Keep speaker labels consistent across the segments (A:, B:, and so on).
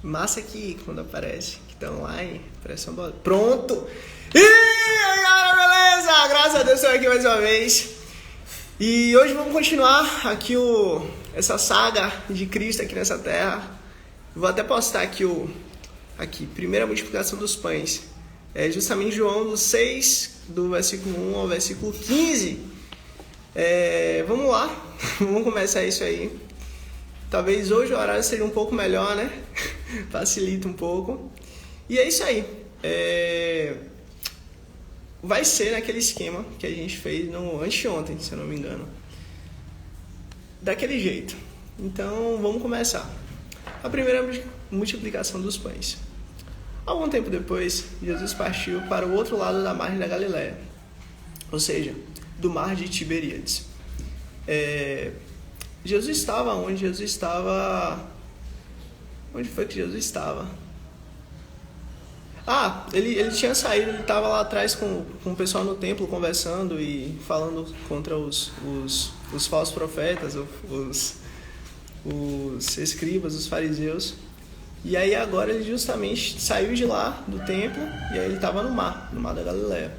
A: Massa que quando aparece, que tá online, parece uma bola. Pronto! E aí, galera, beleza? Graças a Deus estou aqui mais uma vez. E hoje vamos continuar aqui essa saga de Cristo aqui nessa terra. Vou até postar aqui, primeira multiplicação dos pães. É justamente João 6, do versículo 1 ao versículo 15. Vamos lá, vamos começar isso aí. Talvez hoje o horário seja um pouco melhor, né? Facilita um pouco. E é isso aí. Vai ser naquele esquema que a gente fez no anteontem, se eu não me engano. Daquele jeito. Então, vamos começar. A primeira multiplicação dos pães. Algum tempo depois, Jesus partiu para o outro lado da margem da Galileia. Ou seja, do mar de Tiberíades. Jesus estava onde Jesus estava... Onde foi que Jesus estava? Ele tinha saído, ele estava lá atrás com o pessoal no templo conversando e falando contra os falsos profetas, os escribas, os fariseus. E aí agora ele justamente saiu de lá do templo e aí ele estava no mar da Galileia.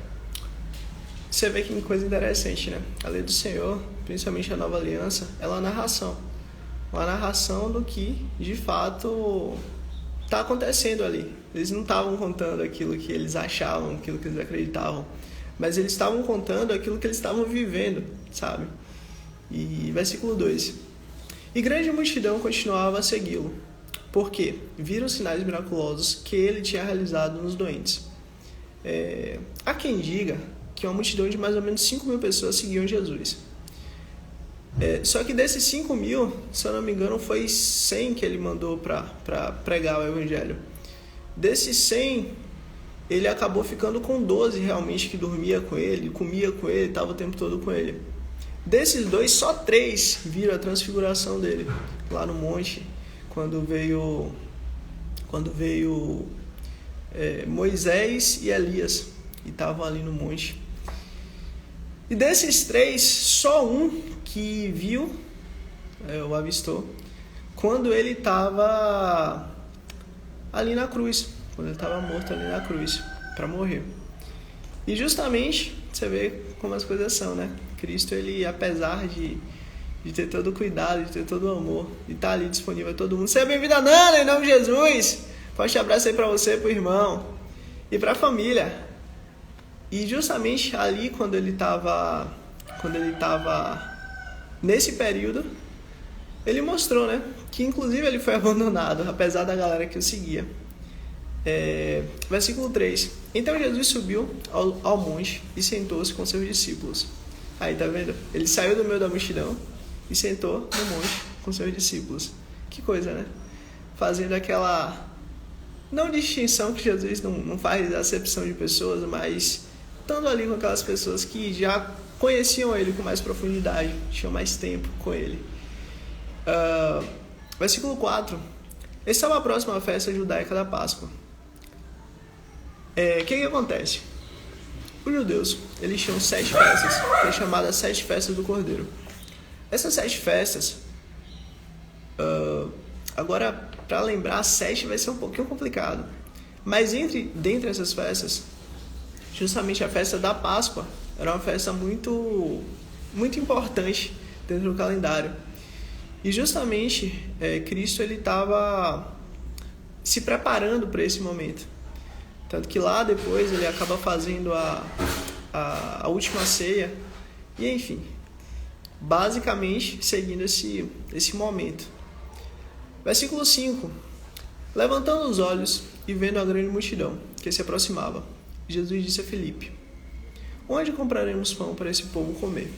A: Você vê que coisa interessante, né? A lei do Senhor, principalmente a nova aliança, ela é uma narração do que de fato está acontecendo ali. Eles não estavam contando aquilo que eles achavam, aquilo que eles acreditavam, mas eles estavam contando aquilo que eles estavam vivendo, sabe? E versículo 2: E grande multidão continuava a segui-lo, porque viram os sinais miraculosos que ele tinha realizado nos doentes. Há quem diga que uma multidão de mais ou menos 5.000 pessoas seguiam Jesus. Só que desses 5.000, se eu não me engano, foi 100 que ele mandou para pregar o evangelho. Desses 100, ele acabou ficando com 12 realmente que dormia com ele, comia com ele, estava o tempo todo com ele. Desses 2, só 3 viram a transfiguração dele lá no monte, quando veio Moisés e Elias, e estavam ali no monte. E desses 3, só um que viu, o avistou, quando ele estava ali na cruz, quando ele estava morto ali na cruz, para morrer. E justamente, você vê como as coisas são, né? Cristo, ele, apesar de ter todo o cuidado, de ter todo o amor, de estar ali disponível a todo mundo. Seja bem-vindo, Nana, em nome de Jesus! Forte abraço aí para você, para o irmão e para a família. E justamente ali, quando ele estava nesse período, ele mostrou, né, que inclusive ele foi abandonado, apesar da galera que o seguia. Versículo 3: Então Jesus subiu ao monte e sentou-se com seus discípulos. Aí, tá vendo? Ele saiu do meio da multidão e sentou no monte com seus discípulos. Que coisa, né? Fazendo aquela... não distinção, que Jesus não faz acepção de pessoas, mas estando ali com aquelas pessoas que já conheciam ele com mais profundidade, tinham mais tempo com ele. Versículo 4: Estava próximo à festa judaica da Páscoa. O que acontece? Os judeus, eles tinham 7 festas, que é chamada 7 festas do Cordeiro. Essas 7 festas, agora, para lembrar, 7 vai ser um pouquinho complicado. Mas dentre essas festas, justamente a festa da Páscoa era uma festa muito, muito importante dentro do calendário. E justamente Cristo, ele estava se preparando para esse momento. Tanto que lá depois ele acaba fazendo a última ceia. E enfim, basicamente seguindo esse momento. Versículo 5: Levantando os olhos e vendo a grande multidão que se aproximava, Jesus disse a Filipe: Onde compraremos pão para esse povo comer?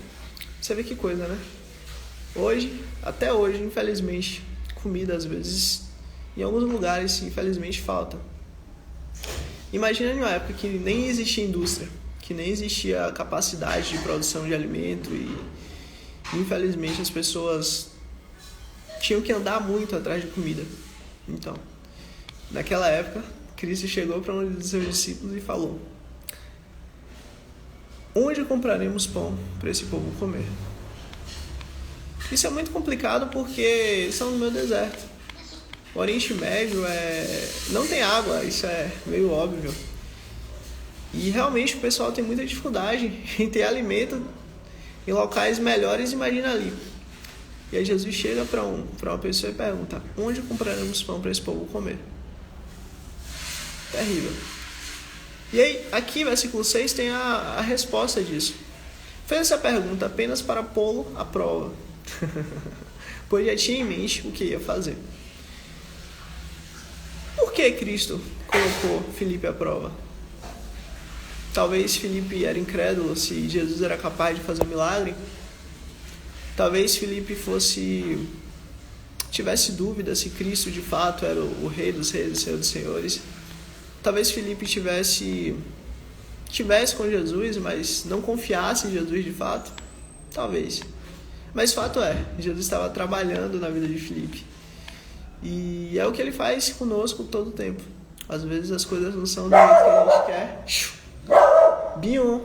A: Você vê que coisa, né? Até hoje, infelizmente, comida às vezes, em alguns lugares, infelizmente, falta. Imagina em uma época que nem existia indústria, que nem existia capacidade de produção de alimento e, infelizmente, as pessoas tinham que andar muito atrás de comida. Então, naquela época, Cristo chegou para um dos seus discípulos e falou: Onde compraremos pão para esse povo comer? Isso é muito complicado porque estão no meio do deserto. O Oriente Médio não tem água, isso é meio óbvio. E realmente o pessoal tem muita dificuldade em ter alimento em locais melhores, imagina ali. E aí Jesus chega para uma pessoa e pergunta: onde compraremos pão para esse povo comer? Terrível. E aí, aqui, versículo 6, tem a resposta disso. Fez essa pergunta apenas para pô-lo à prova, pois já tinha em mente o que ia fazer. Por que Cristo colocou Filipe à prova? Talvez Filipe era incrédulo se Jesus era capaz de fazer um milagre. Talvez Filipe tivesse dúvida se Cristo de fato era o Rei dos Reis, o Senhor dos Senhores. Talvez Filipe tivesse com Jesus, mas não confiasse em Jesus de fato. Talvez. Mas fato é, Jesus estava trabalhando na vida de Filipe. E é o que ele faz conosco todo o tempo. Às vezes as coisas não são do jeito que a gente quer. Bion.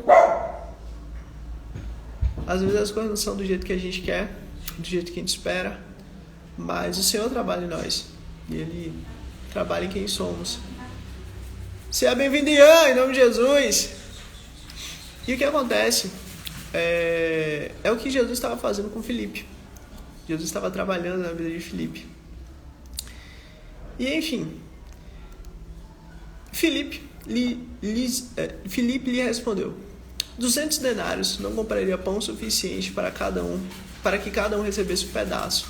A: Às vezes as coisas não são do jeito que a gente quer, do jeito que a gente espera. Mas o Senhor trabalha em nós. E Ele trabalha em quem somos. Seja bem-vindo, Ian, em nome de Jesus. E o que acontece? É o que Jesus estava fazendo com Filipe. Jesus estava trabalhando na vida de Filipe. E enfim, Filipe lhe respondeu: 200 denários não compraria pão suficiente para que cada um recebesse um pedaço.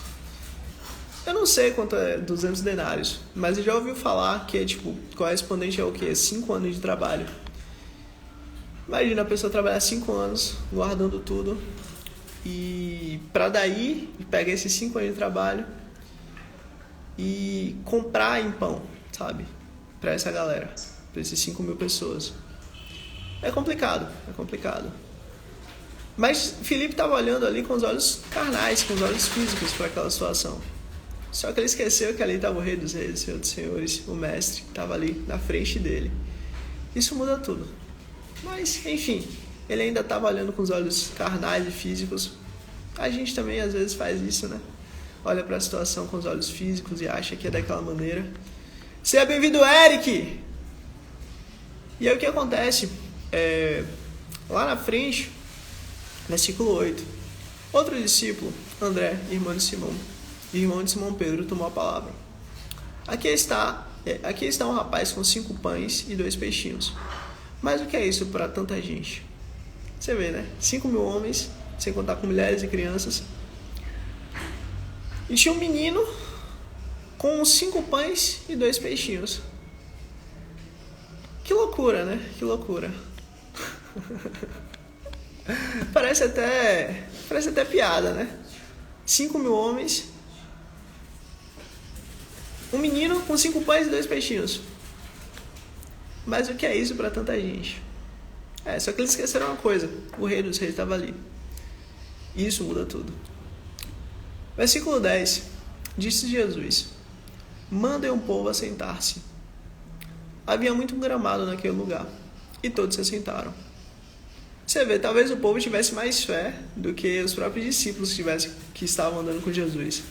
A: Eu não sei quanto é 200 denários, mas eu já ouvi falar que é correspondente ao quê? 5 anos de trabalho. Imagina a pessoa trabalhar 5 anos guardando tudo e para daí pegar esses 5 anos de trabalho e comprar em pão, sabe? Para essa galera, para esses 5.000 pessoas. É complicado. Mas Filipe estava olhando ali com os olhos carnais, com os olhos físicos para aquela situação. Só que ele esqueceu que ali estava o Rei dos Reis, o Senhor dos Senhores, o Mestre, que estava ali na frente dele. Isso muda tudo. Mas, enfim, ele ainda estava olhando com os olhos carnais e físicos. A gente também às vezes faz isso, né? Olha para a situação com os olhos físicos e acha que é daquela maneira. Seja bem-vindo, Eric! E aí o que acontece? Lá na frente, versículo 8, outro discípulo, André, irmão de Simão Pedro, tomou a palavra. Aqui está um rapaz com 5 pães e 2 peixinhos. Mas o que é isso para tanta gente? Você vê, né? 5.000 homens, sem contar com mulheres e crianças. E tinha um menino com 5 pães e 2 peixinhos. Que loucura, né? Que loucura. Parece até piada, né? 5.000 homens, um menino com 5 pães e 2 peixinhos. Mas o que é isso para tanta gente? Só que eles esqueceram uma coisa: o Rei dos Reis estava ali. Isso muda tudo. Versículo 10. Disse Jesus: mandem o povo assentar-se. Havia muito gramado naquele lugar, e todos se assentaram. Você vê, talvez o povo tivesse mais fé do que os próprios discípulos que estavam andando com Jesus.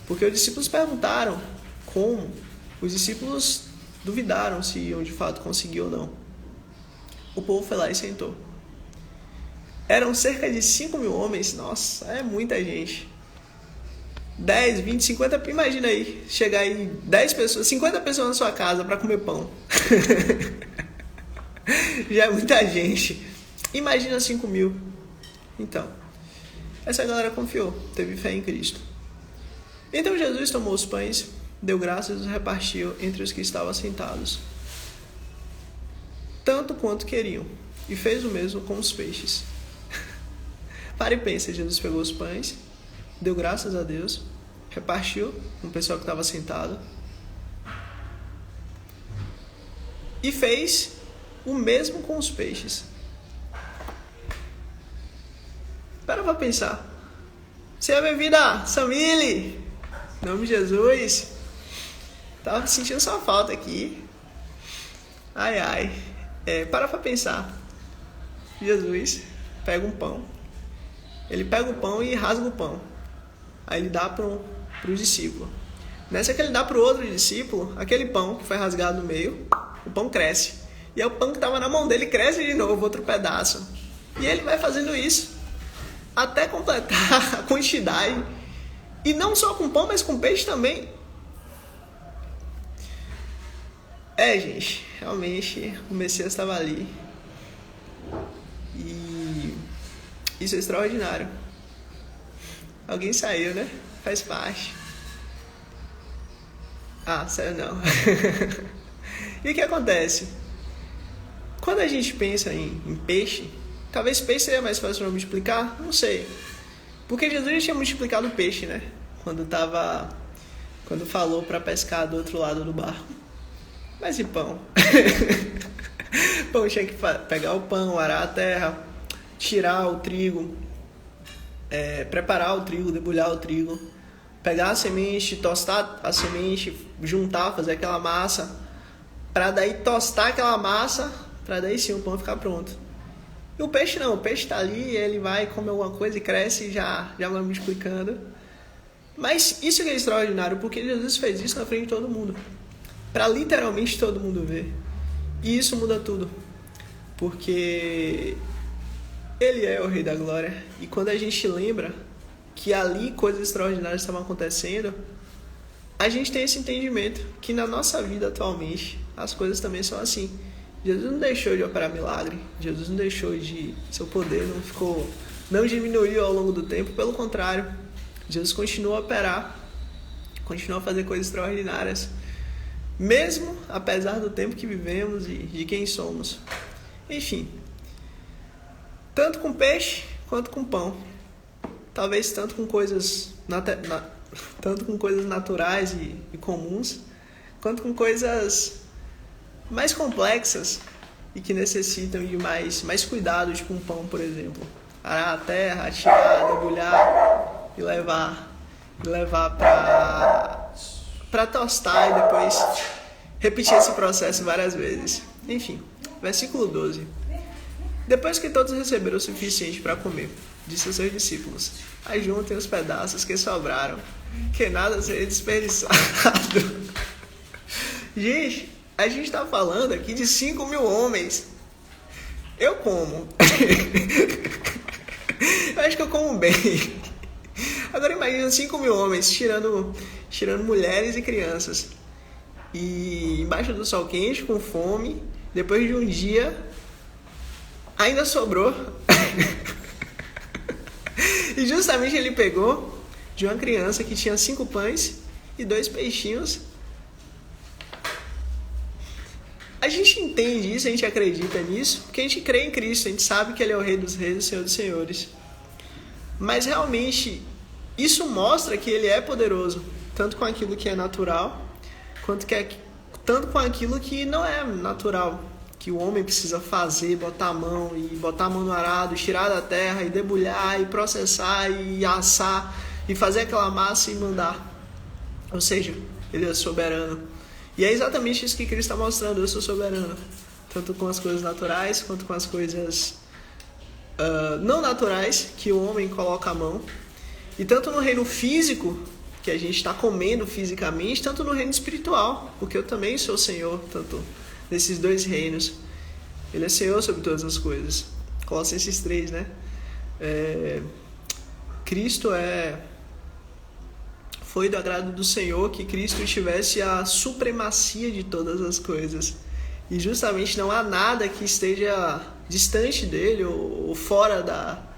A: Porque os discípulos perguntaram como. Os discípulos duvidaram se iam de fato conseguir ou não. O povo foi lá e sentou. Eram cerca de 5.000 homens. Nossa, é muita gente. 10, 20, 50, imagina aí, chegar aí 10 pessoas, 50 pessoas na sua casa para comer pão. Já é muita gente. Imagina 5.000. Então, essa galera confiou, teve fé em Cristo. Então Jesus tomou os pães, deu graças e os repartiu entre os que estavam sentados, tanto quanto queriam, e fez o mesmo com os peixes. Para e pensa, Jesus pegou os pães, deu graças a Deus, repartiu com o pessoal que estava sentado e fez o mesmo com os peixes. Para pensar. Seja bem-vinda, Samile! Em nome de Jesus. Tava sentindo sua falta aqui. Ai. Para pensar. Jesus pega um pão. Ele pega o pão e rasga o pão. Aí ele dá para o discípulo. Nessa que ele dá para o outro discípulo, aquele pão que foi rasgado no meio, o pão cresce. E aí o pão que estava na mão dele cresce de novo, outro pedaço. E ele vai fazendo isso até completar a quantidade. E não só com pão, mas com peixe também. Gente, realmente o Messias estava ali. E isso é extraordinário. Alguém saiu, né? Faz parte. Saiu não. E o que acontece? Quando a gente pensa em peixe, talvez peixe seja mais fácil para multiplicar, não sei. Porque Jesus já tinha multiplicado o peixe, né? Quando falou para pescar do outro lado do barco. Mas e pão? Pão tinha que pegar o pão, arar a terra, tirar o trigo, preparar o trigo, debulhar o trigo, pegar a semente, tostar a semente, juntar, fazer aquela massa, para daí tostar aquela massa, para daí sim o pão ficar pronto. E o peixe não, o peixe está ali, ele vai comer alguma coisa e cresce e já vai multiplicando. Mas isso que é extraordinário, porque Jesus fez isso na frente de todo mundo, para literalmente todo mundo ver. E isso muda tudo, porque Ele é o Rei da Glória. E quando a gente lembra que ali coisas extraordinárias estavam acontecendo, a gente tem esse entendimento que na nossa vida atualmente as coisas também são assim. Jesus não deixou de operar milagre, Jesus não deixou de... seu poder não diminuiu ao longo do tempo, pelo contrário, Jesus continua a operar, continua a fazer coisas extraordinárias, mesmo apesar do tempo que vivemos e de quem somos. Enfim, tanto com peixe quanto com pão, talvez tanto com coisas naturais e comuns, quanto com coisas mais complexas e que necessitam de mais cuidado, tipo um pão, por exemplo. Arar a terra, tirar, debulhar e levar para tostar e depois repetir esse processo várias vezes. Enfim, versículo 12. Depois que todos receberam o suficiente para comer, disse aos seus discípulos: ajuntem os pedaços que sobraram, que nada seja desperdiçado. Gente, a gente está falando aqui de 5.000 homens. Eu como. Eu acho que eu como bem. Agora imagina 5.000 homens, tirando mulheres e crianças. E embaixo do sol quente, com fome, depois de um dia, ainda sobrou. E justamente ele pegou de uma criança que tinha 5 pães e 2 peixinhos. A gente entende isso, a gente acredita nisso, porque a gente crê em Cristo, a gente sabe que Ele é o Rei dos Reis, o Senhor dos Senhores. Mas realmente, isso mostra que Ele é poderoso, tanto com aquilo que é natural, tanto com aquilo que não é natural, que o homem precisa fazer, botar a mão no arado, tirar da terra, e debulhar, e processar, e assar, e fazer aquela massa e mandar. Ou seja, Ele é soberano. E é exatamente isso que Cristo está mostrando: eu sou soberano, tanto com as coisas naturais quanto com as coisas não naturais que o homem coloca a mão, e tanto no reino físico, que a gente está comendo fisicamente, tanto no reino espiritual, porque eu também sou Senhor, tanto nesses 2 reinos. Ele é Senhor sobre todas as coisas. Colossenses 3, né? Cristo foi do agrado do Senhor que Cristo tivesse a supremacia de todas as coisas. E justamente não há nada que esteja distante dele ou fora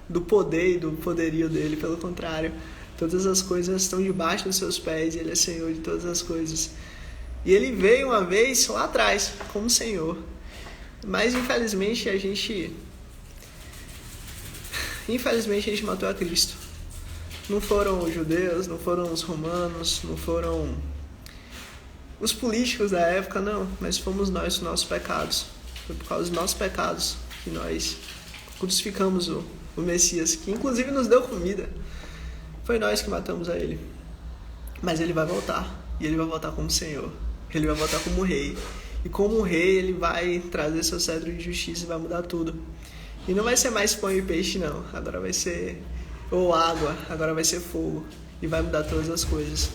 A: do poder e do poderio dele. Pelo contrário, todas as coisas estão debaixo dos seus pés e Ele é Senhor de todas as coisas. E Ele veio uma vez lá atrás como Senhor. Mas infelizmente a gente matou a Cristo. Não foram os judeus, não foram os romanos, não foram os políticos da época, não. Mas fomos nós, os nossos pecados. Foi por causa dos nossos pecados que nós crucificamos o Messias, que inclusive nos deu comida. Foi nós que matamos a Ele. Mas Ele vai voltar. E Ele vai voltar como Senhor. Ele vai voltar como Rei. E como Rei, Ele vai trazer seu cetro de justiça e vai mudar tudo. E não vai ser mais pão e peixe, não. Agora vai ser... ou água, agora vai ser fogo, e vai mudar todas as coisas.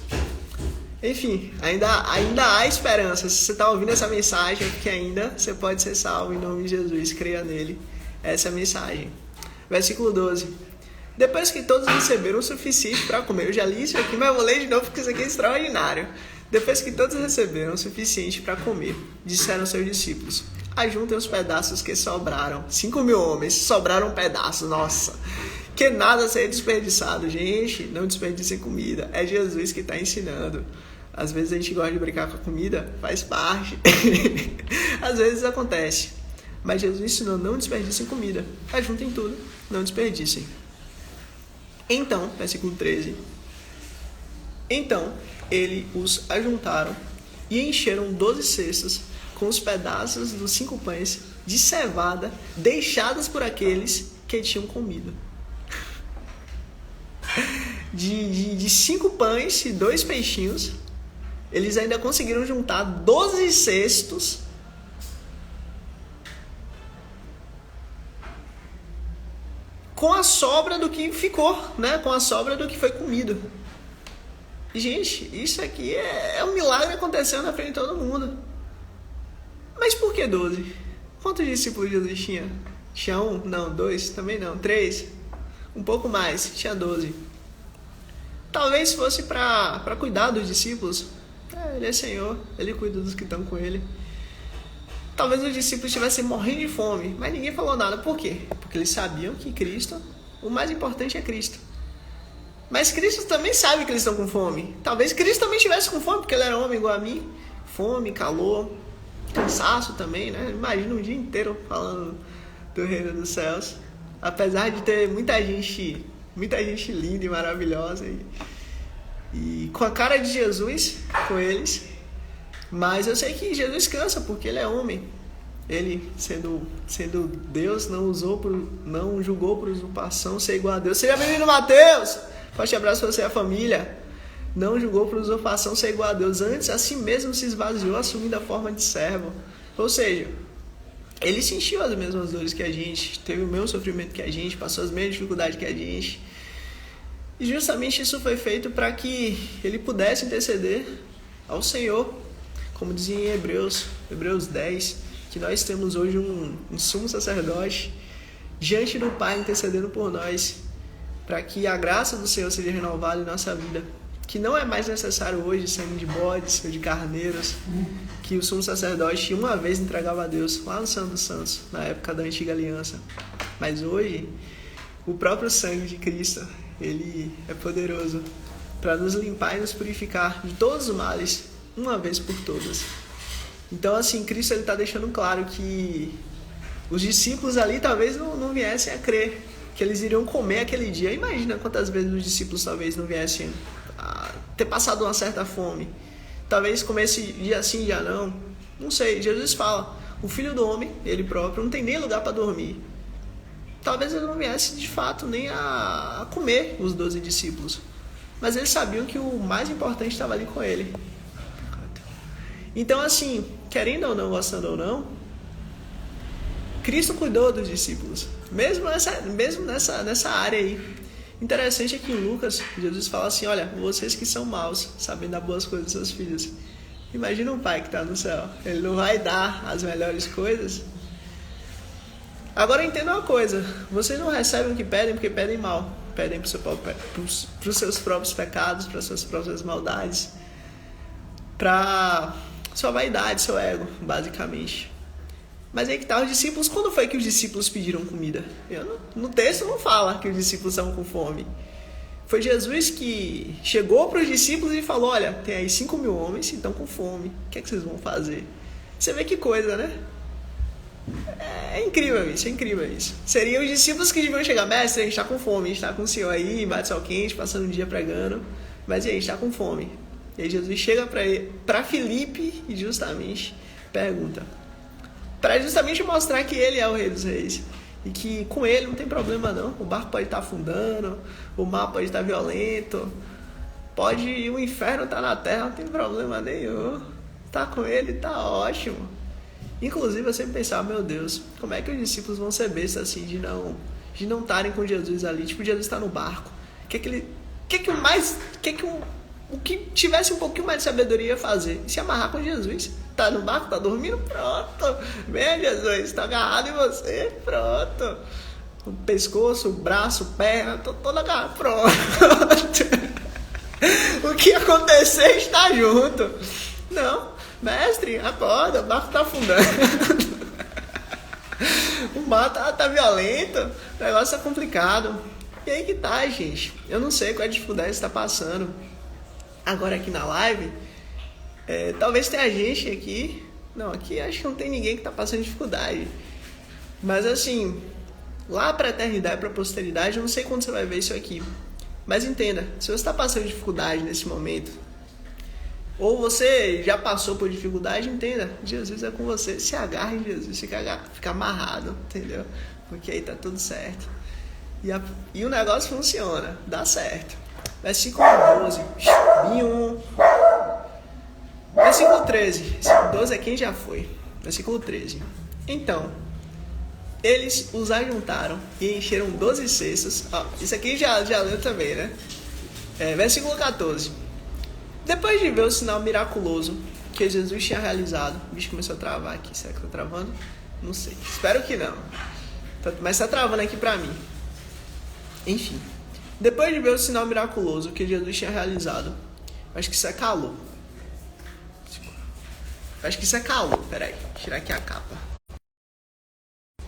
A: Enfim, ainda há esperança. Se você está ouvindo essa mensagem, é porque ainda você pode ser salvo em nome de Jesus. Creia nele. Essa é a mensagem. Versículo 12. Depois que todos receberam o suficiente para comer. Eu já li isso aqui, mas eu vou ler de novo porque isso aqui é extraordinário. Depois que todos receberam o suficiente para comer, disseram seus discípulos: ajuntem os pedaços que sobraram. 5.000 homens, sobraram pedaços. Nossa, que nada seja desperdiçado. Gente, não desperdicem comida. É Jesus que está ensinando. Às vezes a gente gosta de brincar com a comida, faz parte. Às vezes acontece. Mas Jesus ensinou: não desperdicem comida. Ajuntem tudo, não desperdicem. Então, versículo 13. Então, ele os ajuntaram e encheram 12 cestos com os pedaços dos 5 pães de cevada deixados por aqueles que tinham comido. De 5 pães e 2 peixinhos, eles ainda conseguiram juntar 12 cestos com a sobra do que ficou, né? Com a sobra do que foi comido. Gente, isso aqui é um milagre acontecendo na frente de todo mundo. Mas por que 12? Quantos discípulos Jesus tinha? Tinha 1? Não, 2? Também não. 3? Um pouco mais. Tinha 12. Talvez fosse para cuidar dos discípulos. Ele é Senhor, Ele cuida dos que estão com Ele. Talvez os discípulos estivessem morrendo de fome, mas ninguém falou nada. Por quê? Porque eles sabiam que Cristo, o mais importante é Cristo. Mas Cristo também sabe que eles estão com fome. Talvez Cristo também estivesse com fome, porque ele era homem igual a mim. Fome, calor, cansaço também, né? Imagina um dia inteiro falando do reino dos céus. Apesar de ter muita gente linda e maravilhosa e com a cara de Jesus com eles. Mas eu sei que Jesus cansa porque ele é homem. Ele, sendo Deus, não julgou por usurpação ser igual a Deus. Seja bem-vindo, Mateus! Forte abraço para você e a família. Não julgou por usurpação ser igual a Deus. Antes, a si mesmo se esvaziou, assumindo a forma de servo. Ou seja, ele sentiu as mesmas dores que a gente, teve o mesmo sofrimento que a gente, passou as mesmas dificuldades que a gente. E justamente isso foi feito para que ele pudesse interceder ao Senhor. Como dizia em Hebreus 10, que nós temos hoje um sumo sacerdote diante do Pai intercedendo por nós, para que a graça do Senhor seja renovada em nossa vida. Que não é mais necessário hoje sangue de bodes ou de carneiros, que o sumo sacerdote uma vez entregava a Deus, lá no Santo dos Santos, na época da antiga aliança. Mas hoje, o próprio sangue de Cristo, ele é poderoso para nos limpar e nos purificar de todos os males, uma vez por todas. Então, assim, Cristo está deixando claro que os discípulos ali talvez não viessem a crer que eles iriam comer aquele dia. Imagina quantas vezes os discípulos talvez não viessem a ter passado uma certa fome. Talvez comesse dia sim, dia não. Não sei. Jesus fala: o Filho do Homem, ele próprio, não tem nem lugar para dormir. Talvez ele não viesse de fato nem a comer os 12 discípulos. Mas eles sabiam que o mais importante estava ali com ele. Então, assim, querendo ou não, gostando ou não, Cristo cuidou dos discípulos, mesmo nessa área aí. Interessante é que em Lucas, Jesus fala assim: olha, vocês que são maus, sabem dar boas coisas aos seus filhos. Imagina um pai que está no céu, ele não vai dar as melhores coisas? Agora entenda uma coisa: vocês não recebem o que pedem porque pedem mal, pedem para os seus próprios pecados, para as suas próprias maldades, para sua vaidade, seu ego, basicamente. Mas aí que tá, os discípulos, quando foi que os discípulos pediram comida? No texto não fala que os discípulos estavam com fome. Foi Jesus que chegou para os discípulos e falou: olha, tem aí 5.000 homens que estão com fome, o que é que vocês vão fazer? Você vê que coisa, né? É incrível isso. Seriam os discípulos que deviam chegar: mestre, a gente está com fome, a gente está com o senhor aí, bate sol quente, passando um dia pregando, mas e aí, a gente está com fome. E aí Jesus chega para Filipe e justamente pergunta, para justamente mostrar que ele é o Rei dos Reis e que com ele não tem problema não. O barco pode estar afundando, o mar pode estar violento, o inferno estar na terra, não tem problema nenhum. Tá com ele, tá ótimo. Inclusive eu sempre pensava: meu Deus, como é que os discípulos vão ser bestas assim de não estarem com Jesus ali? Tipo, Jesus está no barco. O que o que tivesse um pouquinho mais de sabedoria ia fazer? Se amarrar com Jesus. Tá no barco, tá dormindo? Pronto. Vem, Jesus, tá agarrado em você? Pronto. O pescoço, o braço, perna, tô todo agarrado. Pronto. O que acontecer está junto. Não, mestre, acorda, o barco tá afundando. O mar tá violento, o negócio tá complicado. E aí que tá, gente. Eu não sei qual é a dificuldade que você tá passando. Agora aqui na live, talvez tenha gente aqui. Não, aqui acho que não tem ninguém que tá passando dificuldade. Mas assim, lá pra eternidade, pra posteridade, eu não sei quando você vai ver isso aqui. Mas entenda, se você está passando dificuldade nesse momento, ou você já passou por dificuldade, entenda, Jesus é com você. Se agarre em Jesus, fica amarrado, entendeu? Porque aí tá tudo certo. E o negócio funciona, dá certo. Versículo 12, 21. Versículo 13, versículo 12 é quem já foi. Versículo 13. Então, eles os ajuntaram e encheram 12 cestos. Isso aqui já leu também, né? Versículo 14. Depois de ver o sinal miraculoso que Jesus tinha realizado. O bicho começou a travar aqui. Será que tá travando? Não sei. Espero que não. Mas tá travando aqui pra mim. Enfim. Depois de ver o sinal miraculoso que Jesus tinha realizado. Acho que isso é calor. Acho que isso é calor. Peraí. Vou tirar aqui a capa.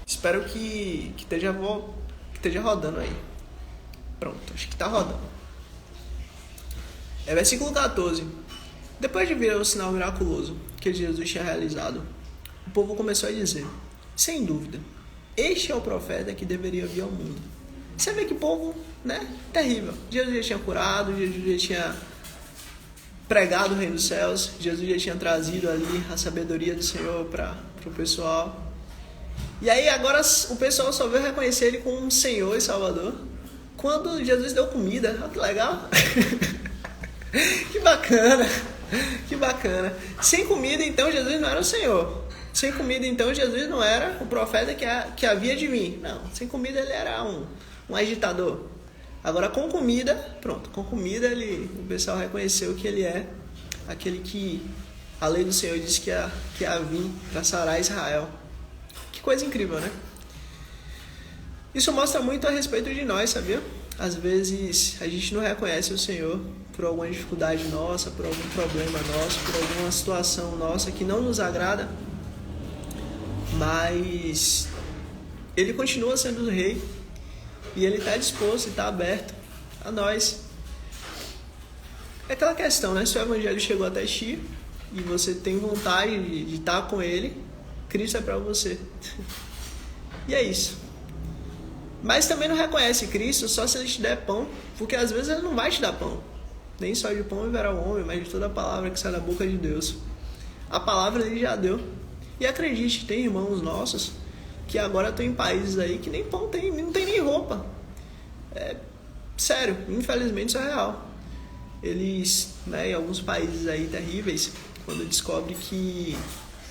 A: Espero que esteja rodando aí. Pronto. Acho que tá rodando. Versículo 14. Depois de ver o sinal miraculoso que Jesus tinha realizado, o povo começou a dizer: sem dúvida, este é o profeta que deveria vir ao mundo. Você vê que povo, né? Terrível. Jesus já tinha curado, Jesus já tinha pregado o reino dos céus, Jesus já tinha trazido ali a sabedoria do Senhor para o pessoal. E aí agora o pessoal só veio reconhecer ele como um Senhor e Salvador quando Jesus deu comida. Olha que legal. Que bacana, que bacana. Sem comida, então, Jesus não era o Senhor. Sem comida, então, Jesus não era o profeta que havia de vir. Não, sem comida ele era um agitador. Agora, com comida, pronto, com comida o pessoal reconheceu que ele é aquele que a lei do Senhor disse que ia vir para sarar Israel. Que coisa incrível, né? Isso mostra muito a respeito de nós, sabia? Às vezes a gente não reconhece o Senhor por alguma dificuldade nossa, por algum problema nosso, por alguma situação nossa que não nos agrada, mas Ele continua sendo o Rei e Ele está disposto e está aberto a nós. É aquela questão, né? Se o Evangelho chegou até ti e você tem vontade de estar com Ele, Cristo é para você. E é isso. Mas também não reconhece Cristo só se Ele te der pão, porque às vezes Ele não vai te dar pão. Nem só de pão viverá o homem, mas de toda a palavra que sai da boca de Deus. A palavra Ele já deu. E acredite, tem irmãos nossos que agora estão em países aí que nem pão tem, não tem nem roupa. Sério, infelizmente isso é real. Eles, né, em alguns países aí terríveis, quando descobrem que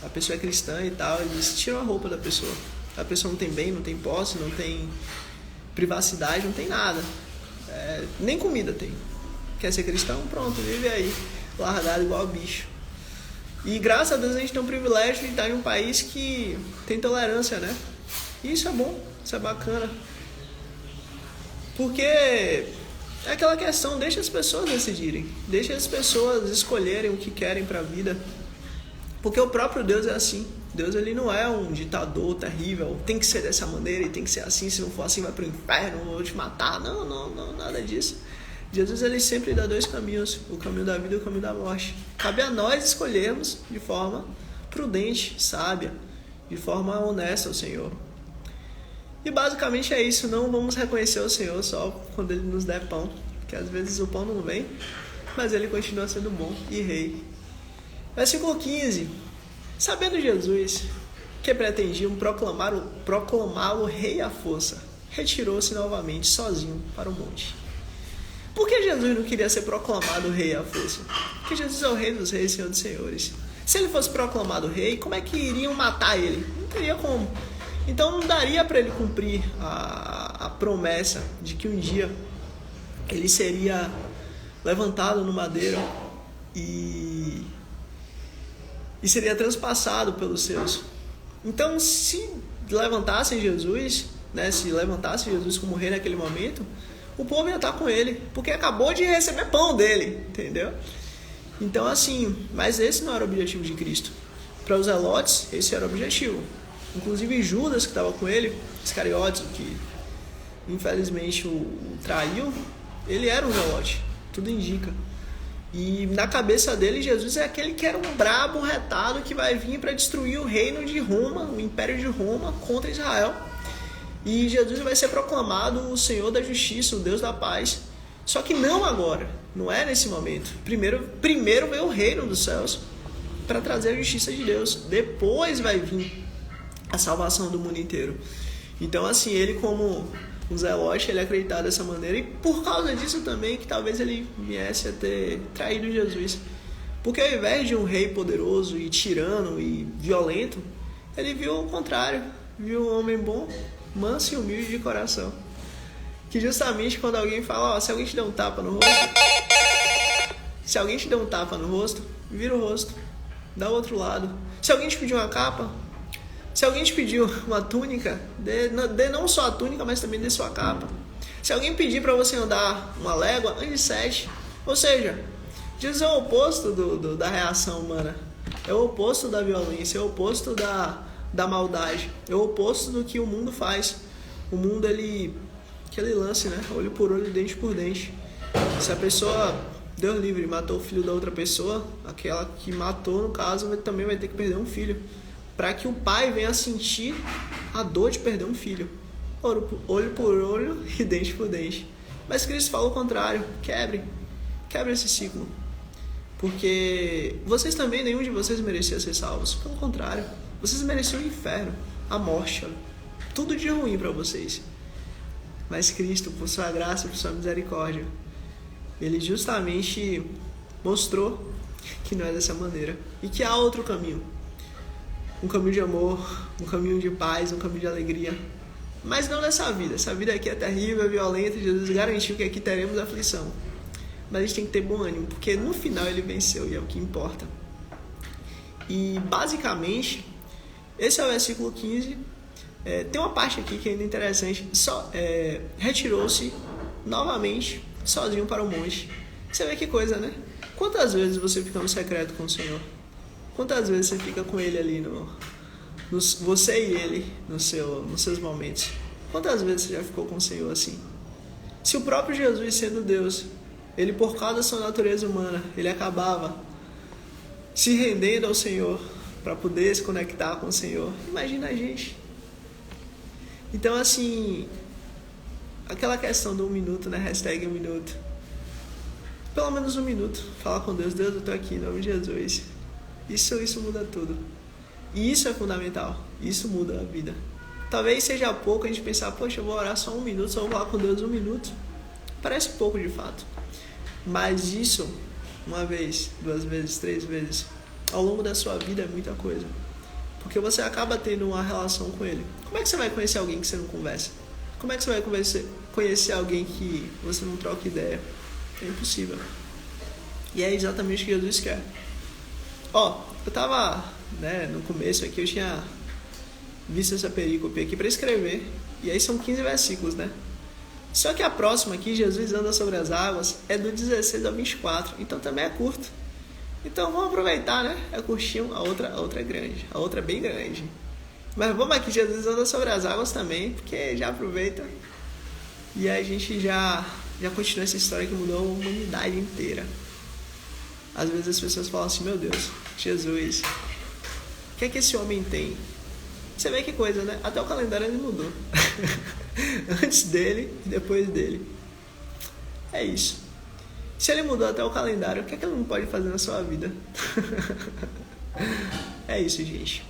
A: a pessoa é cristã e tal, eles tiram a roupa da pessoa. A pessoa não tem bem, não tem posse, não tem privacidade, não tem nada. Nem comida tem. Quer ser cristão? Pronto, vive aí, largado igual bicho. E graças a Deus a gente tem o privilégio de estar em um país que tem tolerância, né? E isso é bom, isso é bacana. Porque é aquela questão, deixa as pessoas decidirem. Deixa as pessoas escolherem o que querem para a vida. Porque o próprio Deus é assim. Deus, ele não é um ditador terrível. Tem que ser dessa maneira e tem que ser assim. Se não for assim, vai pro inferno, vou te matar. Não, nada disso. Jesus, ele sempre dá dois caminhos. O caminho da vida e o caminho da morte. Cabe a nós escolhermos de forma prudente, sábia, de forma honesta o Senhor. E basicamente é isso. Não vamos reconhecer o Senhor só quando Ele nos der pão. Porque às vezes o pão não vem, mas Ele continua sendo bom e rei. Versículo 15. Sabendo Jesus que pretendiam proclamá-lo rei à força, retirou-se novamente sozinho para o monte. Por que Jesus não queria ser proclamado rei à força? Porque Jesus é o rei dos reis, Senhor dos senhores. Se ele fosse proclamado rei, como é que iriam matar ele? Não teria como. Então não daria para ele cumprir a promessa de que um dia ele seria levantado no madeiro e seria transpassado pelos seus. Então, se levantassem Jesus, né, se levantasse Jesus como rei naquele momento, o povo ia estar com ele, porque acabou de receber pão dele, entendeu? Então, assim, mas esse não era o objetivo de Cristo. Para os zelotes, esse era o objetivo. Inclusive Judas, que estava com ele, Iscariotes, que infelizmente o traiu, ele era um zelote, tudo indica. E na cabeça dele, Jesus é aquele que era um brabo, retado, que vai vir para destruir o reino de Roma, o império de Roma contra Israel. E Jesus vai ser proclamado o Senhor da Justiça, o Deus da Paz. Só que não agora, não é nesse momento. Primeiro veio o reino dos céus para trazer a justiça de Deus. Depois vai vir a salvação do mundo inteiro. Então, assim, ele como um zelote, ele acreditava dessa maneira. E por causa disso também, que talvez ele viesse a ter traído Jesus. Porque ao invés de um rei poderoso e tirano e violento, ele viu o contrário. Viu um homem bom, manso e humilde de coração. Que justamente quando alguém fala, se alguém te der um tapa no rosto, vira o rosto, dá o outro lado. Se alguém te pedir uma capa, se alguém te pedir uma túnica, dê não só a túnica, mas também dê sua capa. Se alguém pedir para você andar uma légua, ande 7. Ou seja, Jesus é o oposto da reação humana. É o oposto da violência, é o oposto da maldade. É o oposto do que o mundo faz. O mundo, aquele lance, né? Olho por olho, dente por dente. Se a pessoa, Deus livre, matou o filho da outra pessoa, aquela que matou, no caso, também vai ter que perder um filho. Para que o pai venha sentir a dor de perder um filho. Olho por olho e dente por dente. Mas Cristo fala o contrário. Quebre esse ciclo. Porque vocês também, nenhum de vocês merecia ser salvos. Pelo contrário, vocês mereciam o inferno, a morte, tudo de ruim para vocês. Mas Cristo, por sua graça, por sua misericórdia, ele justamente mostrou que não é dessa maneira e que há outro caminho. Um caminho de amor, um caminho de paz, um caminho de alegria. Mas não nessa vida. Essa vida aqui é terrível, é violenta. Jesus garantiu que aqui teremos aflição. Mas a gente tem que ter bom ânimo, porque no final ele venceu e é o que importa. E basicamente, esse é o versículo 15. Tem uma parte aqui que é ainda interessante. Retirou-se novamente sozinho para o monte. Você vê que coisa, né? Quantas vezes você fica no secreto com o Senhor? Quantas vezes você fica com ele ali, você e ele, nos seus momentos? Quantas vezes você já ficou com o Senhor assim? Se o próprio Jesus, sendo Deus, ele por causa da sua natureza humana, ele acabava se rendendo ao Senhor para poder se conectar com o Senhor. Imagina a gente. Então, assim, aquela questão do 1 minuto, né? #1 minuto. Pelo menos 1 minuto. Falar com Deus. Deus, eu estou aqui, em nome de Jesus. Isso muda tudo. E isso é fundamental. Isso muda a vida. Talvez seja pouco a gente pensar, poxa, eu vou orar só 1 minuto, só vou falar com Deus 1 minuto. Parece pouco de fato. Mas isso, 1 vez, 2 vezes, 3 vezes, ao longo da sua vida é muita coisa. Porque você acaba tendo uma relação com ele. Como é que você vai conhecer alguém que você não conversa? Como é que você vai conhecer alguém que você não troca ideia? É impossível. E é exatamente o que Jesus quer. Eu tava, no começo aqui, eu tinha visto essa perícope aqui para escrever. E aí são 15 versículos, né? Só que a próxima aqui, Jesus anda sobre as águas, é do 16 ao 24. Então também é curto. Então vamos aproveitar, né? É curtinho, a outra é grande. A outra é bem grande. Mas vamos aqui, Jesus anda sobre as águas também, porque já aproveita. E aí a gente já continua essa história que mudou a humanidade inteira. Às vezes as pessoas falam assim, meu Deus, Jesus, o que é que esse homem tem? Você vê que coisa, né? Até o calendário ele mudou. Antes dele e depois dele. É isso. Se ele mudou até o calendário, o que é que ele não pode fazer na sua vida? É isso, gente.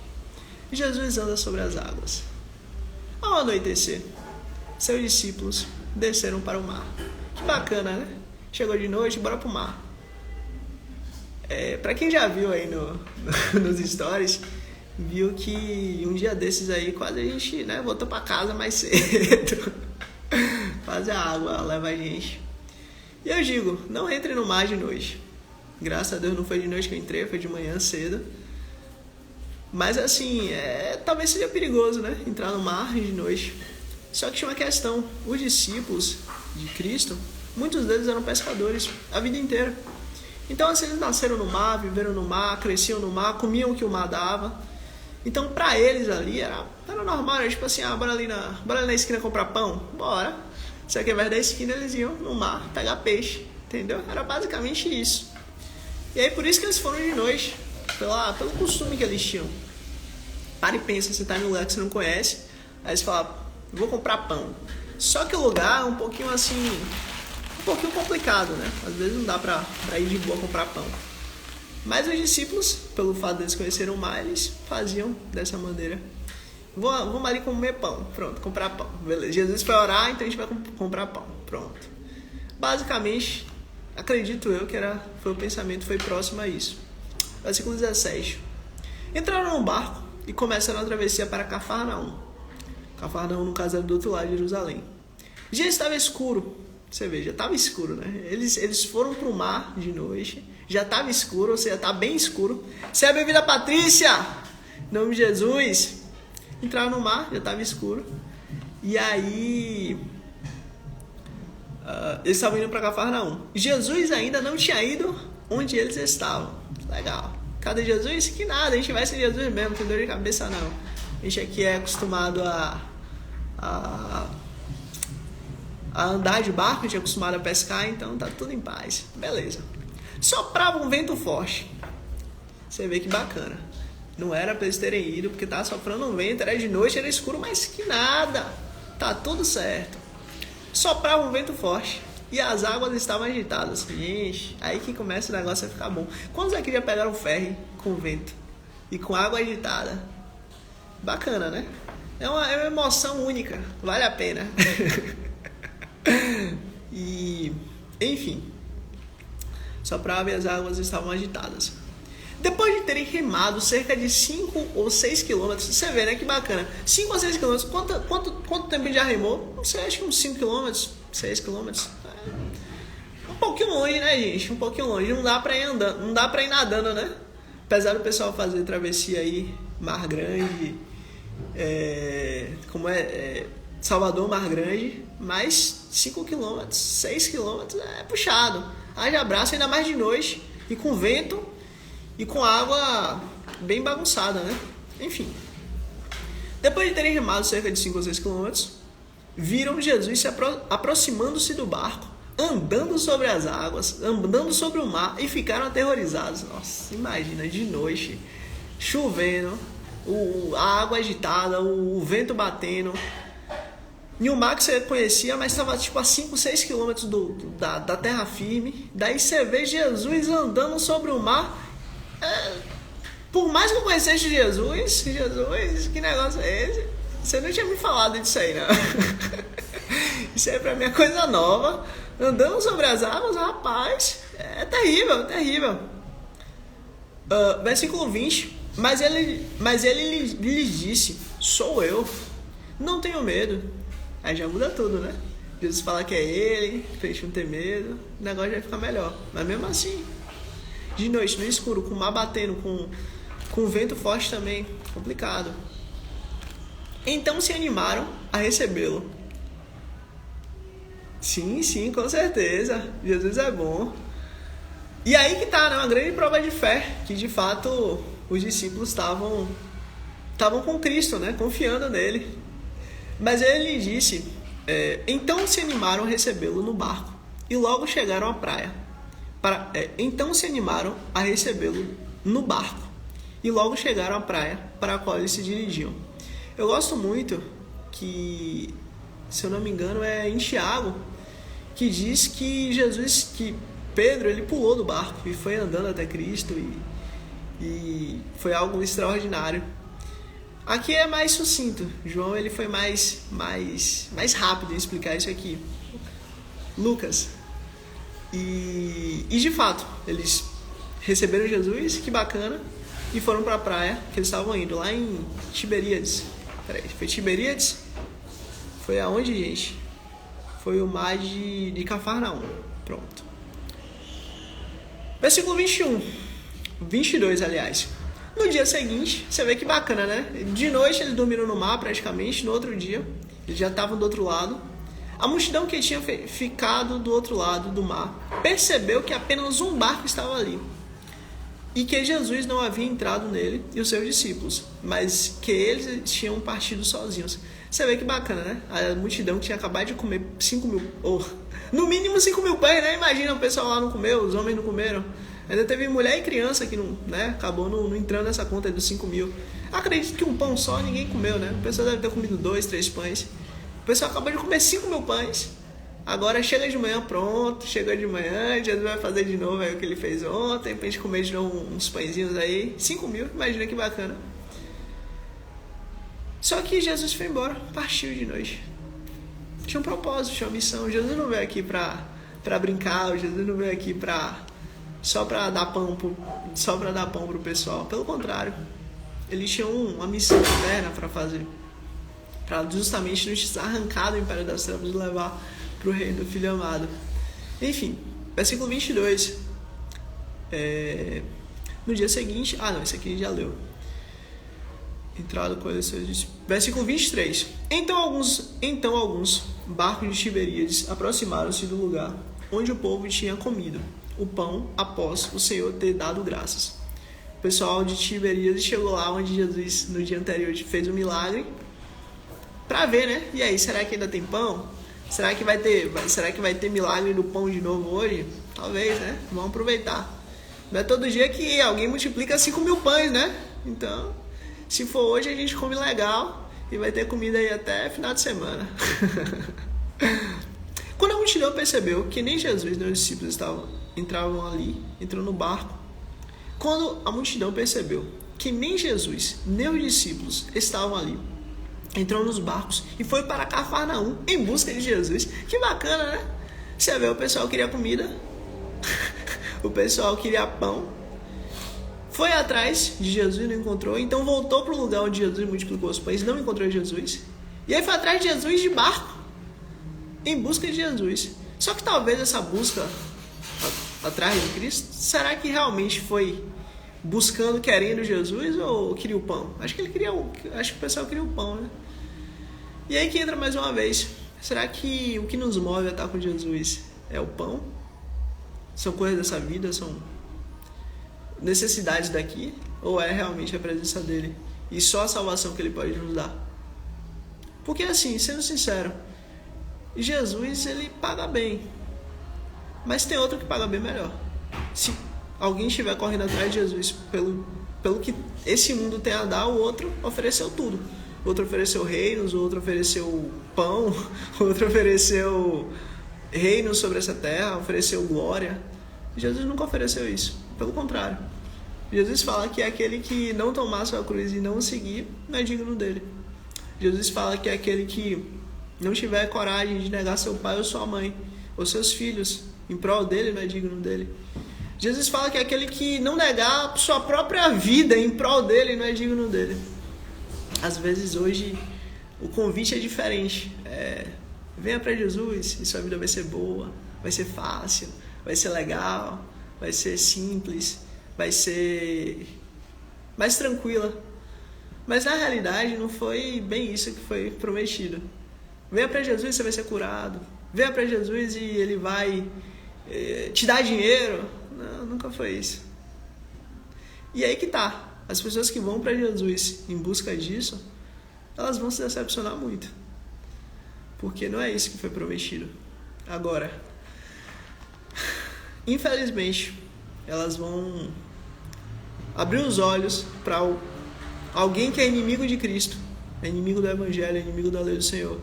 A: Jesus anda sobre as águas. Ao anoitecer, seus discípulos desceram para o mar. Que bacana, né? Chegou de noite, bora pro mar. Pra quem já viu aí nos stories, viu que um dia desses aí quase a gente, voltou pra casa mais cedo. Quase a água leva a gente. E eu digo, não entre no mar de noite. Graças a Deus não foi de noite que eu entrei, foi de manhã cedo. Mas assim, talvez seja perigoso, né? Entrar no mar de noite. Só que tinha uma questão. Os discípulos de Cristo, muitos deles eram pescadores a vida inteira. Então assim, eles nasceram no mar, viveram no mar, cresciam no mar, comiam o que o mar dava. Então pra eles ali era normal, né? Tipo assim, bora ali na esquina comprar pão? Bora. Só que ao invés da esquina eles iam no mar pegar peixe, entendeu? Era basicamente isso. E aí por isso que eles foram de noite, pelo costume que eles tinham. Para e pensa, você tá em um lugar que você não conhece, aí você fala, vou comprar pão. Só que o lugar é um pouquinho assim, um pouquinho complicado, né? Às vezes não dá pra ir de boa comprar pão. Mas os discípulos, pelo fato de eles conhecerem o mar, eles faziam dessa maneira. Vamos ali comer pão, pronto, comprar pão. Beleza, Jesus foi orar, então a gente vai comprar pão, pronto. Basicamente, acredito eu que foi o pensamento, foi próximo a isso. Versículo 17. Entraram num barco e começaram a travessia para Cafarnaum. Cafarnaum, no caso, era do outro lado de Jerusalém. Já estava escuro. Você vê, já estava escuro, né? Eles foram para o mar de noite. Já estava escuro, ou seja, está bem escuro. Seja bem-vinda, Patrícia! Em nome de Jesus. Entraram no mar, já estava escuro. E aí... eles estavam indo para Cafarnaum. Jesus ainda não tinha ido onde eles estavam. Legal. Cadê Jesus? Que nada, a gente vai sem Jesus mesmo, não tem dor de cabeça não. A gente aqui é acostumado a andar de barco, a gente é acostumado a pescar, então tá tudo em paz. Beleza. Soprava um vento forte. Você vê que bacana. Não era para eles terem ido, porque tava soprando um vento, era de noite, era escuro, mas que nada. Tá tudo certo. Soprava um vento forte e as águas estavam agitadas. Gente, aí que começa o negócio a ficar bom. Quantos aqui já pegaram um ferry com vento e com água agitada? Bacana, né? É uma emoção única, vale a pena. E, enfim, soprava e as águas estavam agitadas. Depois de terem remado cerca de 5 ou 6 quilômetros, você vê, né, que bacana. 5 ou 6 quilômetros, quanto tempo já remou? Não sei, acho que uns 5 quilômetros, 6 quilômetros. Um pouquinho longe, né, gente? Um pouquinho longe. Não dá pra ir andando, não dá pra ir nadando, né? Apesar do pessoal fazer travessia aí, Mar Grande, Salvador, Mar Grande, mas 5 quilômetros, 6 quilômetros é puxado. Haja abraço, ainda mais de noite, e com vento, e com água bem bagunçada, né? Enfim. Depois de terem remado cerca de 5 ou 6 quilômetros, viram Jesus se aproximando-se do barco, andando sobre as águas, andando sobre o mar, e ficaram aterrorizados. Nossa, imagina, de noite, chovendo, a água agitada, o vento batendo, e o mar que você conhecia, mas estava tipo a 5, 6 quilômetros da terra firme. Daí você vê Jesus andando sobre o mar. Por mais que eu conhecesse Jesus, que negócio é esse? Você não tinha me falado disso aí, não. Isso aí pra mim é coisa nova. Andando sobre as águas, rapaz, é terrível, terrível. Versículo 20. Mas ele lhes disse, sou eu, não tenho medo. Aí já muda tudo, né? Jesus fala que é ele, pra gente não ter medo, o negócio já fica melhor. Mas mesmo assim, de noite, no escuro, com o mar batendo, com vento forte também, complicado. Então se animaram a recebê-lo. Sim, com certeza, Jesus é bom. E aí que tá, né? Uma grande prova de fé, que de fato os discípulos estavam com Cristo, né? Confiando nele. Mas ele disse, então se animaram a recebê-lo no barco e logo chegaram à praia. Então se animaram a recebê-lo no barco e logo chegaram à praia para a qual eles se dirigiam. Eu gosto muito que, se eu não me engano, é em Tiago, que diz que Pedro, ele pulou do barco e foi andando até Cristo e foi algo extraordinário. Aqui é mais sucinto. João, ele foi mais rápido em explicar isso aqui. Lucas. E de fato, eles receberam Jesus, que bacana, e foram para a praia que eles estavam indo, lá em Tiberíades. Peraí, foi Tiberíades? Foi aonde, gente? Foi o mar de Cafarnaum. Pronto. Versículo 22, aliás. No dia seguinte, você vê que bacana, né? De noite eles dormiram no mar praticamente, no outro dia eles já estavam do outro lado. A multidão que tinha ficado do outro lado do mar percebeu que apenas um barco estava ali e que Jesus não havia entrado nele e os seus discípulos, mas que eles tinham partido sozinhos. Você vê que bacana, né? A multidão que tinha acabado de comer 5 mil, ou no mínimo 5 mil pães, né? Imagina, o pessoal lá não comeu, os homens não comeram. Ainda teve mulher e criança que não, né? Acabou não entrando nessa conta dos 5 mil. Acredito que um pão só ninguém comeu, né? O pessoal deve ter comido 2, 3 pães. O pessoal acabou de comer 5 mil pães. Agora chega de manhã, pronto. Chegou de manhã, Jesus vai fazer de novo aí o que ele fez ontem, pra gente comer de novo uns pãezinhos aí. 5 mil, imagina que bacana. Só que Jesus foi embora, partiu de noite. Tinha um propósito, tinha uma missão. Jesus não veio aqui pra brincar, Jesus não veio aqui só pra dar pão pro pessoal. Pelo contrário, ele tinha uma missão eterna para fazer, para justamente nos arrancar do império das trevas e levar para o reino do Filho amado. Enfim, versículo 22. No dia seguinte... esse aqui já leu. Entrada com eles. Versículo 23. Então alguns barcos de Tiberíades aproximaram-se do lugar onde o povo tinha comido o pão após o Senhor ter dado graças. O pessoal de Tiberíades chegou lá onde Jesus no dia anterior fez um milagre para ver, né? E aí, será que ainda tem pão? Será que vai ter milagre do pão de novo hoje? Talvez, né? Vamos aproveitar. Não é todo dia que alguém multiplica 5 mil pães, né? Então, se for hoje, a gente come legal e vai ter comida aí até final de semana. Quando a multidão percebeu que nem Jesus nem os discípulos entravam ali, entrou no barco. Quando a multidão percebeu que nem Jesus nem os discípulos estavam ali, entrou nos barcos e foi para Cafarnaum em busca de Jesus. Que bacana, né? Você vê, o pessoal queria comida, o pessoal queria pão, foi atrás de Jesus e não encontrou, então voltou para o lugar onde Jesus multiplicou os pães, não encontrou Jesus, e aí foi atrás de Jesus de barco, em busca de Jesus. Só que talvez essa busca atrás de Cristo, será que realmente foi buscando, querendo Jesus, ou queria o pão? Acho que o pessoal queria o pão, né? E aí que entra mais uma vez, será que o que nos move a estar com Jesus é o pão? São coisas dessa vida, são necessidades daqui, ou é realmente a presença dele e só a salvação que ele pode nos dar? Porque assim, sendo sincero, Jesus, ele paga bem, mas tem outro que paga bem melhor. Se alguém estiver correndo atrás de Jesus pelo que esse mundo tem a dar, o outro ofereceu tudo. O outro ofereceu reinos, o outro ofereceu pão, o outro ofereceu reinos sobre essa terra, ofereceu glória. Jesus nunca ofereceu isso, pelo contrário. Jesus fala que é aquele que não tomar sua cruz e não o seguir, não é digno dele. Jesus fala que é aquele que não tiver coragem de negar seu pai ou sua mãe, ou seus filhos, em prol dele, não é digno dele. Jesus fala que é aquele que não negar sua própria vida em prol dele, não é digno dele. Às vezes hoje o convite é diferente. Venha para Jesus e sua vida vai ser boa, vai ser fácil, vai ser legal, vai ser simples, vai ser mais tranquila. Mas na realidade não foi bem isso que foi prometido. Venha para Jesus e você vai ser curado. Venha para Jesus e ele vai te dar dinheiro. Não, nunca foi isso. E aí que tá. As pessoas que vão para Jesus em busca disso, elas vão se decepcionar muito. Porque não é isso que foi prometido. Agora, infelizmente, elas vão abrir os olhos para alguém que é inimigo de Cristo, é inimigo do Evangelho, é inimigo da lei do Senhor.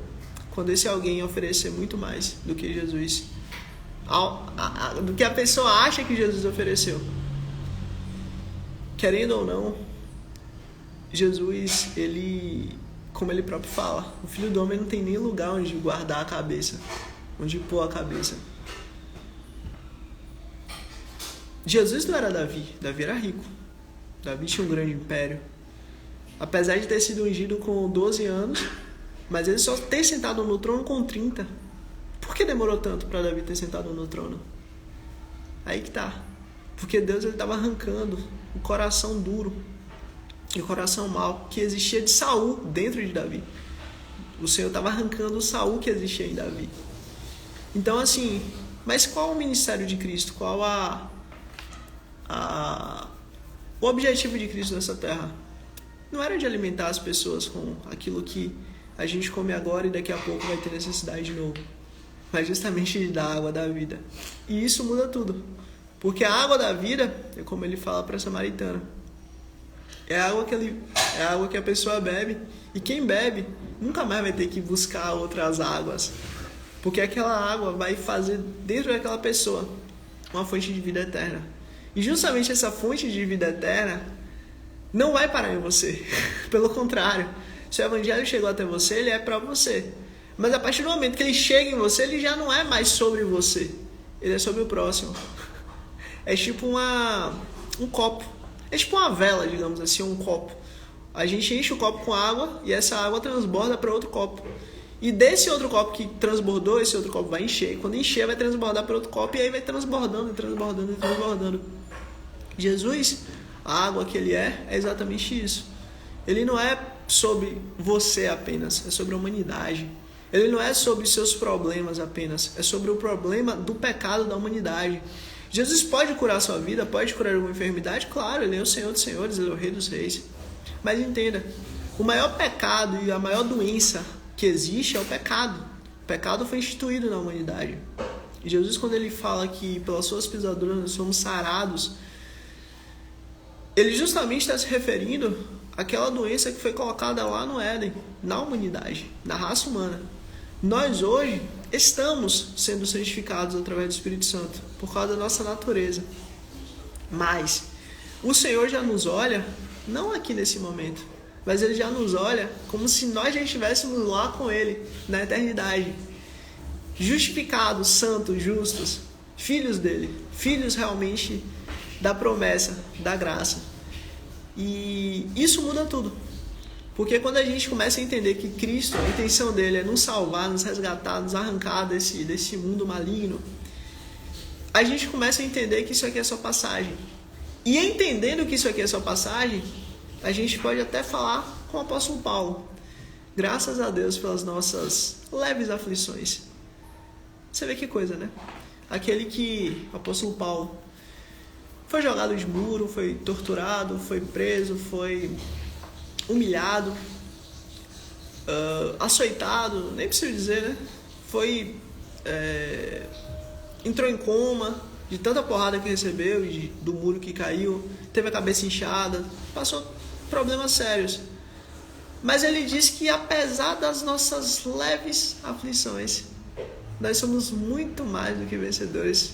A: Quando esse alguém oferecer muito mais do que Jesus, do que a pessoa acha que Jesus ofereceu. Querendo ou não, Jesus, ele, como ele próprio fala, o Filho do Homem não tem nem lugar onde guardar a cabeça, onde pôr a cabeça. Jesus não era Davi, Davi era rico. Davi tinha um grande império. Apesar de ter sido ungido com 12 anos, mas ele só ter sentado no trono com 30. Por que demorou tanto para Davi ter sentado no trono? Aí que tá. Porque Deus estava arrancando o coração duro e o coração mau que existia de Saul dentro de Davi. O Senhor estava arrancando o Saul que existia em Davi. Então, assim, mas qual o ministério de Cristo? Qual o objetivo de Cristo nessa terra? Não era de alimentar as pessoas com aquilo que a gente come agora e daqui a pouco vai ter necessidade de novo, mas justamente de dar a água da vida. E isso muda tudo. Porque a água da vida, é como ele fala para a samaritana, é a água que a pessoa bebe. E quem bebe nunca mais vai ter que buscar outras águas. Porque aquela água vai fazer dentro daquela pessoa uma fonte de vida eterna. E justamente essa fonte de vida eterna não vai parar em você. Pelo contrário, se o evangelho chegou até você, ele é para você. Mas a partir do momento que ele chega em você, ele já não é mais sobre você. Ele é sobre o próximo. É tipo um copo. É tipo uma vela, digamos assim, um copo. A gente enche o copo com água e essa água transborda para outro copo. E desse outro copo que transbordou, esse outro copo vai encher. E quando encher, vai transbordar para outro copo e aí vai transbordando, transbordando, transbordando. Jesus, a água que ele é exatamente isso. Ele não é sobre você apenas, é sobre a humanidade. Ele não é sobre seus problemas apenas, é sobre o problema do pecado da humanidade. Jesus pode curar a sua vida, pode curar alguma enfermidade? Claro, ele é o Senhor dos Senhores, ele é o Rei dos Reis. Mas entenda, o maior pecado e a maior doença que existe é o pecado. O pecado foi instituído na humanidade. E Jesus, quando ele fala que pelas suas pisaduras nós somos sarados, ele justamente está se referindo àquela doença que foi colocada lá no Éden, na humanidade, na raça humana. Nós hoje estamos sendo santificados através do Espírito Santo, por causa da nossa natureza. Mas o Senhor já nos olha, não aqui nesse momento, mas ele já nos olha como se nós já estivéssemos lá com ele, na eternidade. Justificados, santos, justos, filhos dele, filhos realmente da promessa, da graça. E isso muda tudo. Porque quando a gente começa a entender que Cristo, a intenção dele é nos salvar, nos resgatar, nos arrancar desse mundo maligno, a gente começa a entender que isso aqui é só passagem. E entendendo que isso aqui é só passagem, a gente pode até falar com o apóstolo Paulo: graças a Deus pelas nossas leves aflições. Você vê que coisa, né? Aquele que, o apóstolo Paulo, foi jogado de muro, foi torturado, foi preso, foi humilhado, açoitado, nem preciso dizer, né? Entrou em coma de tanta porrada que recebeu, do muro que caiu, teve a cabeça inchada, passou problemas sérios. Mas ele diz que apesar das nossas leves aflições, nós somos muito mais do que vencedores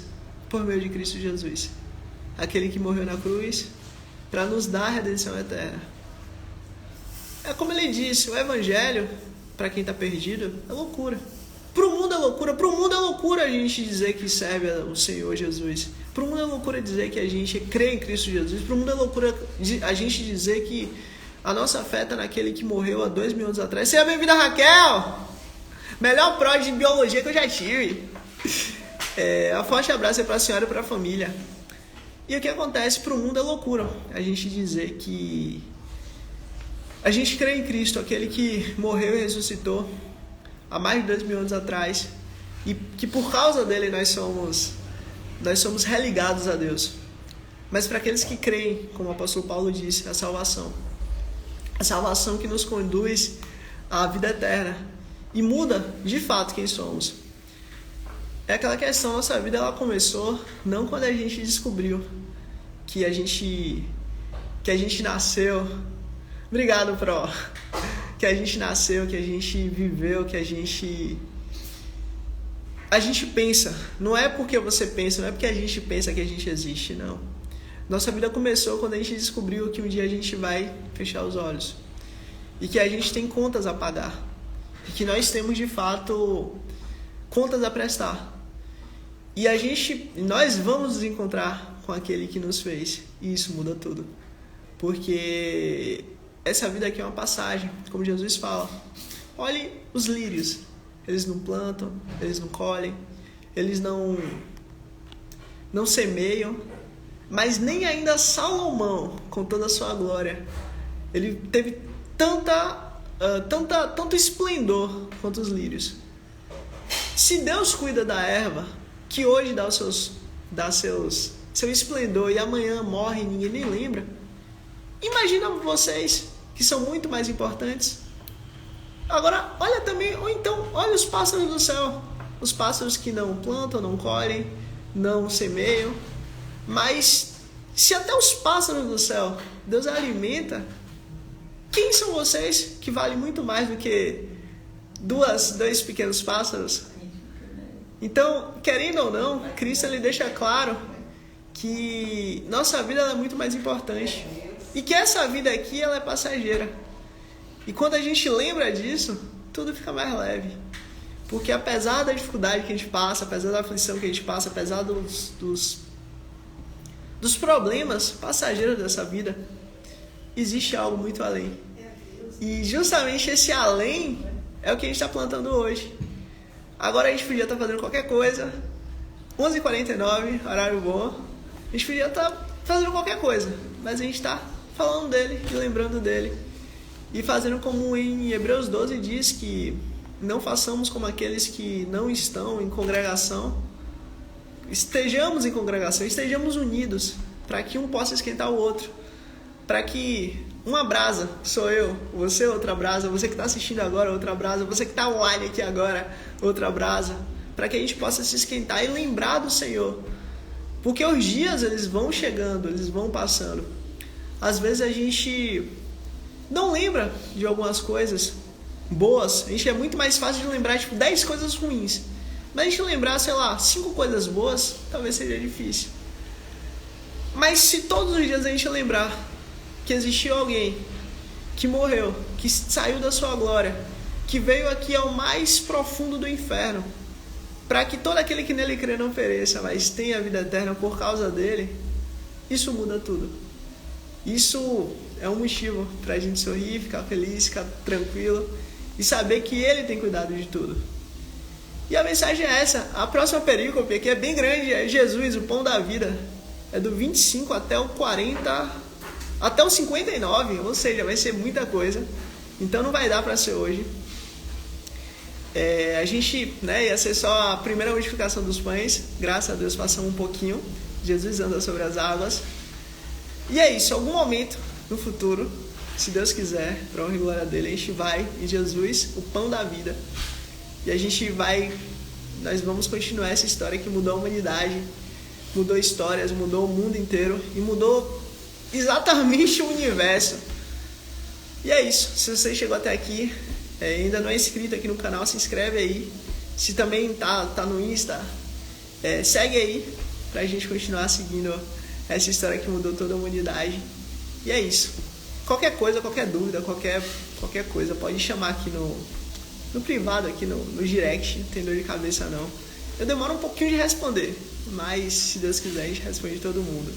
A: por meio de Cristo Jesus, aquele que morreu na cruz para nos dar a redenção eterna. É como ele disse, o evangelho, para quem está perdido, é loucura. Para o mundo é loucura. Para o mundo é loucura a gente dizer que serve ao Senhor Jesus. Para o mundo é loucura dizer que a gente crê em Cristo Jesus. Para o mundo é loucura a gente dizer que a nossa fé está naquele que morreu há 2000 anos atrás. Seja bem-vinda, Raquel! Melhor prova de biologia que eu já tive. Um forte abraço para a senhora e para a família. E o que acontece? Para o mundo é loucura a gente dizer que a gente crê em Cristo, aquele que morreu e ressuscitou há mais de 2000 anos atrás, e que por causa dele nós somos religados a Deus. Mas para aqueles que creem, como o apóstolo Paulo disse, a salvação que nos conduz à vida eterna e muda de fato quem somos. É aquela questão, nossa vida ela começou não quando a gente descobriu que a gente nasceu. Obrigado, Pro. Que a gente nasceu, que a gente viveu, que a gente pensa. Não é porque você pensa, não é porque a gente pensa que a gente existe, não. Nossa vida começou quando a gente descobriu que um dia a gente vai fechar os olhos. E que a gente tem contas a pagar. E que nós temos, de fato, contas a prestar. E nós vamos nos encontrar com aquele que nos fez. E isso muda tudo. Porque essa vida aqui é uma passagem, como Jesus fala. Olhe os lírios. Eles não plantam, eles não colhem, eles não não semeiam, mas nem ainda Salomão, com toda a sua glória, ele teve tanto esplendor quanto os lírios. Se Deus cuida da erva, que hoje dá seu esplendor e amanhã morre e ninguém nem lembra, imagina vocês, que são muito mais importantes. Agora, olha também, ou então, olha os pássaros do céu. Os pássaros que não plantam, não colhem, não semeiam. Mas, se até os pássaros do céu Deus alimenta, quem são vocês que valem muito mais do que dois pequenos pássaros? Então, querendo ou não, Cristo ele deixa claro que nossa vida é muito mais importante. E que essa vida aqui ela é passageira. E quando a gente lembra disso, tudo fica mais leve. Porque apesar da dificuldade que a gente passa, apesar da aflição que a gente passa, apesar dos problemas passageiros dessa vida, existe algo muito além. E justamente esse além é o que a gente está plantando hoje. Agora a gente podia estar fazendo qualquer coisa, 11h49, horário bom, a gente podia estar fazendo qualquer coisa, mas a gente está falando dele e lembrando dele. E fazendo como em Hebreus 12 diz que não façamos como aqueles que não estão em congregação. Estejamos em congregação, estejamos unidos, para que um possa esquentar o outro. Para que uma brasa, sou eu, você outra brasa, você que está assistindo agora outra brasa, você que está online aqui agora outra brasa. Para que a gente possa se esquentar e lembrar do Senhor. Porque os dias eles vão chegando, eles vão passando. Às vezes a gente não lembra de algumas coisas boas. A gente é muito mais fácil de lembrar 10 coisas ruins. Mas a gente lembrar, 5 coisas boas, talvez seja difícil. Mas se todos os dias a gente lembrar que existiu alguém que morreu, que saiu da sua glória, que veio aqui ao mais profundo do inferno, para que todo aquele que nele crê não pereça, mas tenha a vida eterna por causa dele, isso muda tudo. Isso é um motivo para a gente sorrir, ficar feliz, ficar tranquilo e saber que Ele tem cuidado de tudo. E a mensagem é essa. A próxima perícope aqui é bem grande, é Jesus, o pão da vida. É do 25 até o 40, até o 59, ou seja, vai ser muita coisa. Então não vai dar para ser hoje. A gente ia ser só a primeira multiplicação dos pães. Graças a Deus passamos um pouquinho. Jesus anda sobre as águas. E é isso, em algum momento no futuro, se Deus quiser, para a honra e glória dele, a gente vai em Jesus, o pão da vida. E nós vamos continuar essa história que mudou a humanidade, mudou histórias, mudou o mundo inteiro e mudou exatamente o universo. E é isso, se você chegou até aqui, ainda não é inscrito aqui no canal, se inscreve aí. Se também tá no Insta, segue aí, pra gente continuar seguindo essa história que mudou toda a humanidade. E é isso. Qualquer coisa, qualquer dúvida, qualquer coisa, pode chamar aqui no privado, aqui no direct. Não tem dor de cabeça não. Eu demoro um pouquinho de responder, mas se Deus quiser a gente responde todo mundo.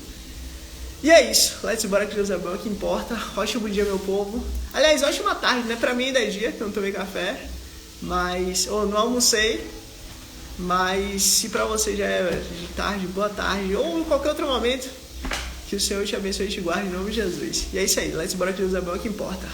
A: E é isso. Let's bora que Deus é bom, é o que importa. Ótimo dia, meu povo. Aliás, ótima tarde, né? Pra mim ainda é dia, que eu não tomei café. Ou não almocei. Mas se pra você já é de tarde, boa tarde. Ou em qualquer outro momento, que o Senhor te abençoe e te guarde em nome de Jesus. E é isso aí. Let's bora que Deus é bom, é o que importa.